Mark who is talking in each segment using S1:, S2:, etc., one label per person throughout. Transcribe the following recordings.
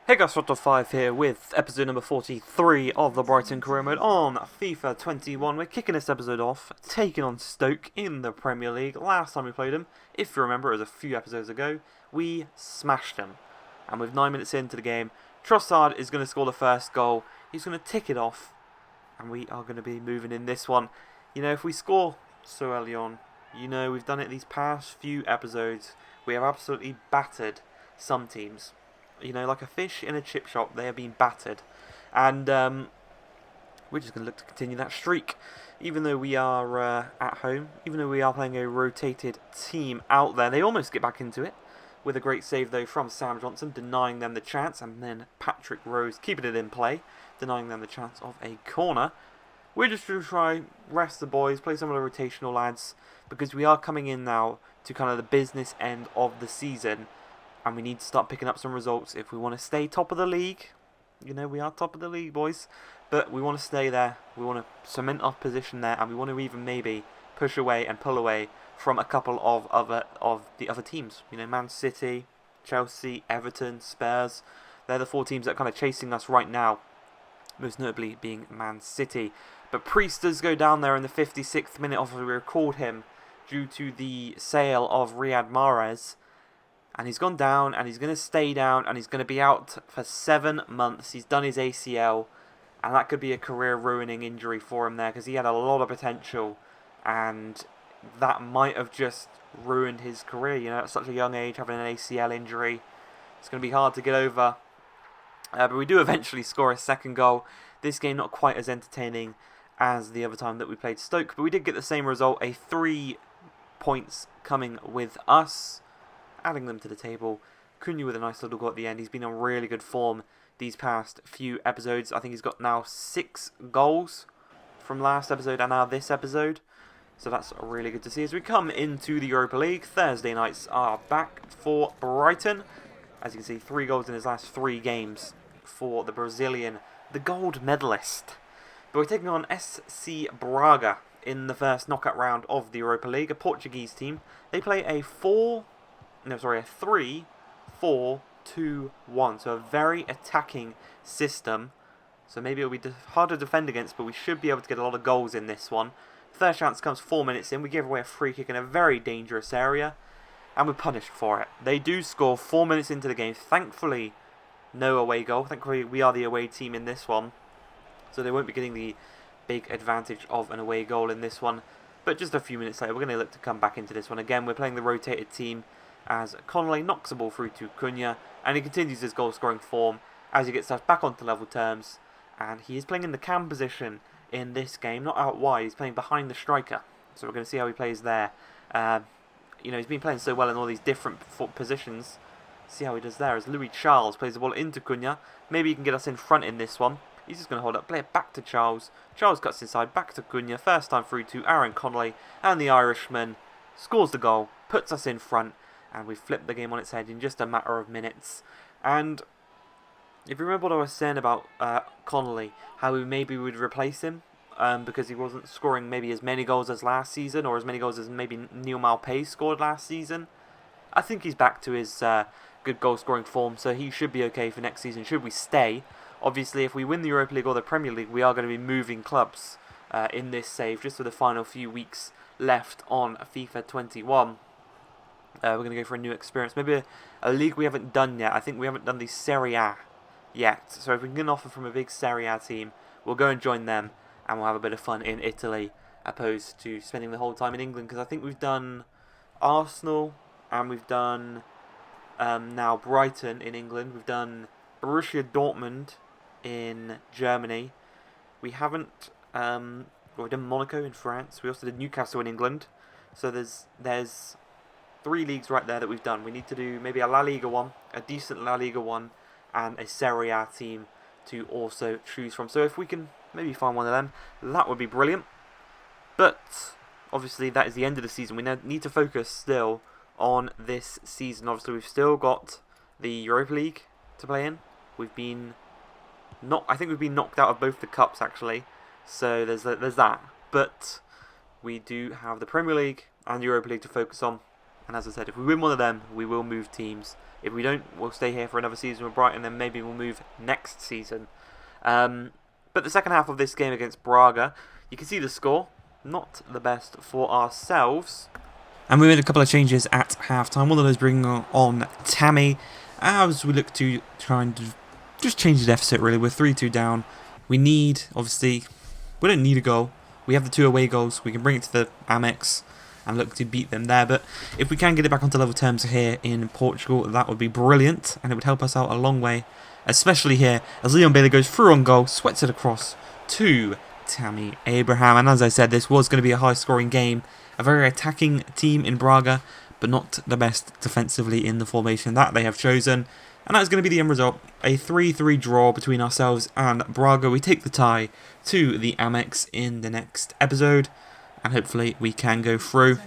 S1: Hey guys, Top5 here with episode number 43 of the Brighton career mode on FIFA 21. We're kicking this episode off, taking on Stoke in the Premier League. Last time we played them, if you remember, it was a few episodes ago, we smashed them. And with 9 minutes into the game, Trossard is going to score the first goal. He's going to tick it off, and we are going to be moving in this one. You know, if we score so early on, you know, we've done it these past few episodes. We have absolutely battered some teams. You know, like a fish in a chip shop, they are being battered. And we're just going to look to continue that streak. Even though we are at home, even though we are playing a rotated team out there, they almost get back into it. With a great save, though, from Sam Johnson, denying them the chance. And then Patrick Rose keeping it in play, denying them the chance of a corner. We're just going to try rest the boys, play some of the rotational lads. Because we are coming in now to kind of the business end of the season. And we need to start picking up some results if we want to stay top of the league. You know, we are top of the league, boys. But we want to stay there. We want to cement our position there. And we want to even maybe push away and pull away from a couple of the other teams. You know, Man City, Chelsea, Everton, Spurs. They're the four teams that are kind of chasing us right now. Most notably being Man City. But Priest does go down there in the 56th minute after we record him due to the sale of Riyad Mahrez. And he's gone down, and he's going to stay down, and he's going to be out for 7 months. He's done his ACL, and that could be a career-ruining injury for him there, because he had a lot of potential, and that might have just ruined his career. You know, at such a young age, having an ACL injury, it's going to be hard to get over. But we do eventually score a second goal. This game not quite as entertaining as the other time that we played Stoke, but we did get the same result, a 3 points coming with us. Adding them to the table. Cunha with a nice little goal at the end. He's been on really good form these past few episodes. I think he's got now 6 goals from last episode and now this episode. So that's really good to see. As we come into the Europa League, Thursday nights are back for Brighton. As you can see, 3 goals in his last 3 games for the Brazilian, the gold medalist. But we're taking on SC Braga in the first knockout round of the Europa League, a Portuguese team. They play a 3-4-2-1, so a very attacking system. So maybe it'll be hard to defend against, but we should be able to get a lot of goals in this one. First chance comes 4 minutes in. We give away a free kick in a very dangerous area, and we're punished for it. They do score 4 minutes into the game. Thankfully, no away goal. Thankfully, we are the away team in this one, so they won't be getting the big advantage of an away goal in this one. But just a few minutes later, we're going to look to come back into this one. Again, we're playing the rotated team, as Connolly knocks the ball through to Cunha, and he continues his goal-scoring form as he gets us back onto level terms. And he is playing in the cam position in this game, not out wide. He's playing behind the striker, so we're going to see how he plays there. You know, he's been playing so well in all these different positions. See how he does there as Louis Charles plays the ball into Cunha. Maybe he can get us in front in this one. He's just going to hold up, play it back to Charles. Charles cuts inside, back to Cunha. First time through to Aaron Connolly, and the Irishman scores the goal, puts us in front. And we flipped the game on its head in just a matter of minutes. And if you remember what I was saying about Connolly, how we maybe would replace him because he wasn't scoring maybe as many goals as last season, or as many goals as maybe Neil Maupay scored last season. I think he's back to his good goal-scoring form, so he should be okay for next season, should we stay. Obviously, if we win the Europa League or the Premier League, we are going to be moving clubs in this save, just for the final few weeks left on FIFA 21. We're going to go for a new experience. Maybe a league we haven't done yet. I think we haven't done the Serie A yet. So if we can get an offer from a big Serie A team, we'll go and join them. And we'll have a bit of fun in Italy, opposed to spending the whole time in England. Because I think we've done Arsenal, and we've done now Brighton in England. We've done Borussia Dortmund in Germany. We haven't... we've done Monaco in France. We also did Newcastle in England. So there's 3 leagues right there that we've done. We need to do maybe a La Liga one, a decent La Liga one, and a Serie A team to also choose from. So if we can maybe find one of them, that would be brilliant. But obviously that is the end of the season. We need to focus still on this season. Obviously we've still got the Europa League to play in. I think we've been knocked out of both the cups actually. So there's that. But we do have the Premier League and Europa League to focus on. And as I said, if we win one of them, we will move teams. If we don't, we'll stay here for another season with Brighton, then maybe we'll move next season. But the second half of this game against Braga, you can see the score. Not the best for ourselves. And we made a couple of changes at half-time. One of those bringing on Tammy, as we look to try and just change the deficit, really. We're 3-2 down. We need, obviously, we don't need a goal. We have the 2 away goals. We can bring it to the Amex and look to beat them there. But if we can get it back onto level terms here in Portugal, that would be brilliant. And it would help us out a long way, especially here as Leon Bailey goes through on goal, sweats it across to Tammy Abraham. And as I said, this was going to be a high-scoring game. A very attacking team in Braga, but not the best defensively in the formation that they have chosen. And that is going to be the end result. A 3-3 draw between ourselves and Braga. We take the tie to the Amex in the next episode. And hopefully we can go through.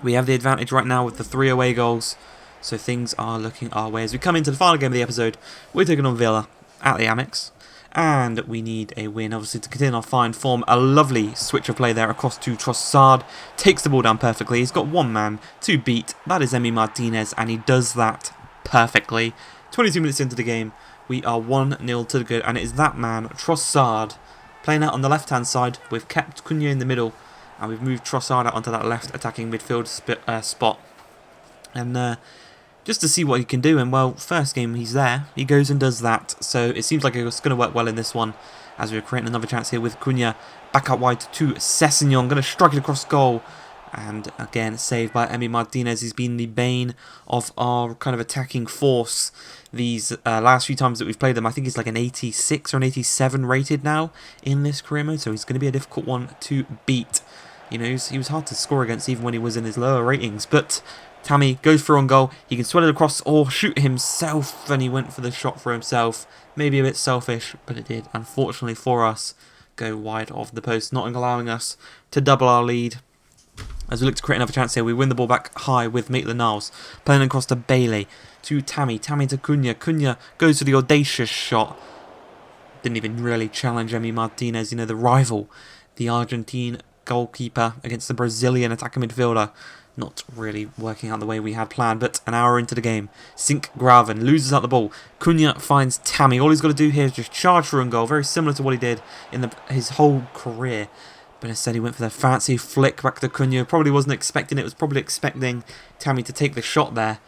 S1: We have the advantage right now with the 3 away goals. So things are looking our way. As we come into the final game of the episode, we're taking on Villa at the Amex. And we need a win, obviously, to continue our fine form. A lovely switch of play there across to Trossard. Takes the ball down perfectly. He's got one man to beat. That is Emi Martinez, and he does that perfectly. 22 minutes into the game, we are 1-0 to the good. And it is that man, Trossard, playing out on the left-hand side. We've kept Cunha in the middle, and we've moved Trossard out onto that left attacking midfield spot. And just to see what he can do, and well, first game he's there, he goes and does that, so it seems like it's going to work well in this one, as we're creating another chance here with Cunha, back out wide to Sessegnon, going to strike it across goal, and again, saved by Emi Martinez. He's been the bane of our kind of attacking force these last few times that we've played them. I think he's like an 86 or an 87 rated now in this career mode, so he's going to be a difficult one to beat. You know, he was hard to score against even when he was in his lower ratings, but Tammy goes through on goal. He can sweat it across or shoot himself, and he went for the shot for himself. Maybe a bit selfish, but it did, unfortunately for us, go wide of the post, not allowing us to double our lead. As we look to create another chance here, we win the ball back high with Maitland-Niles. Playing across to Bailey, to Tammy. Tammy to Cunha. Cunha goes for the audacious shot. Didn't even really challenge Emi Martinez, you know, the rival, the Argentine goalkeeper against the Brazilian attacking midfielder. Not really working out the way we had planned, but an hour into the game, Sink Graven loses out the ball. Cunha finds Tammy. All he's got to do here is just charge for a goal, very similar to what he did in his whole career. But instead he went for the fancy flick back to Cunha. Probably wasn't expecting it. Was probably expecting Tammy to take the shot there,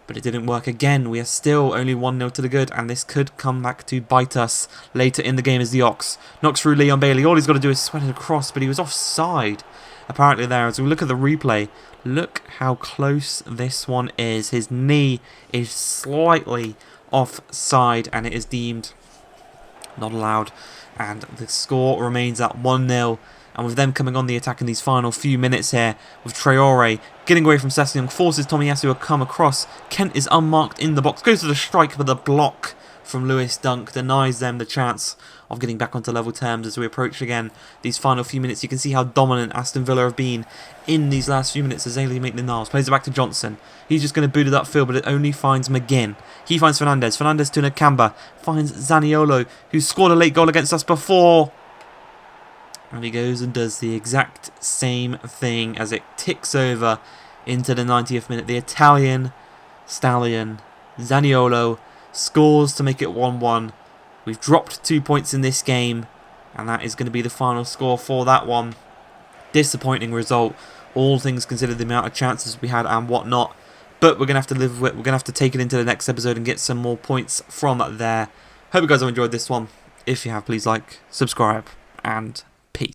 S1: but it didn't work again. We are still only 1-0 to the good, and this could come back to bite us later in the game as the Ox knocks through Leon Bailey. All he's got to do is sweat it across, but he was offside apparently there. As we look at the replay, look how close this one is. His knee is slightly offside, and it is deemed not allowed. And the score remains at 1-0. And with them coming on the attack in these final few minutes here, with Traore getting away from Sessegnon, forces Tomiyasu to come across. Kent is unmarked in the box, goes to the strike, but the block from Lewis Dunk denies them the chance of getting back onto level terms as we approach again these final few minutes. You can see how dominant Aston Villa have been in these last few minutes as Ailey Maitland-Niles plays it back to Johnson. He's just going to boot it upfield, but it only finds McGinn. He finds Fernandez. Fernandez to Nakamba. Finds Zaniolo, who scored a late goal against us before. And he goes and does the exact same thing as it ticks over into the 90th minute. The Italian stallion, Zaniolo, scores to make it 1-1. We've dropped 2 points in this game, and that is going to be the final score for that one. Disappointing result, all things considered, the amount of chances we had and whatnot. But we're going to have to live with it. We're going to have to take it into the next episode and get some more points from there. Hope you guys have enjoyed this one. If you have, please like, subscribe, and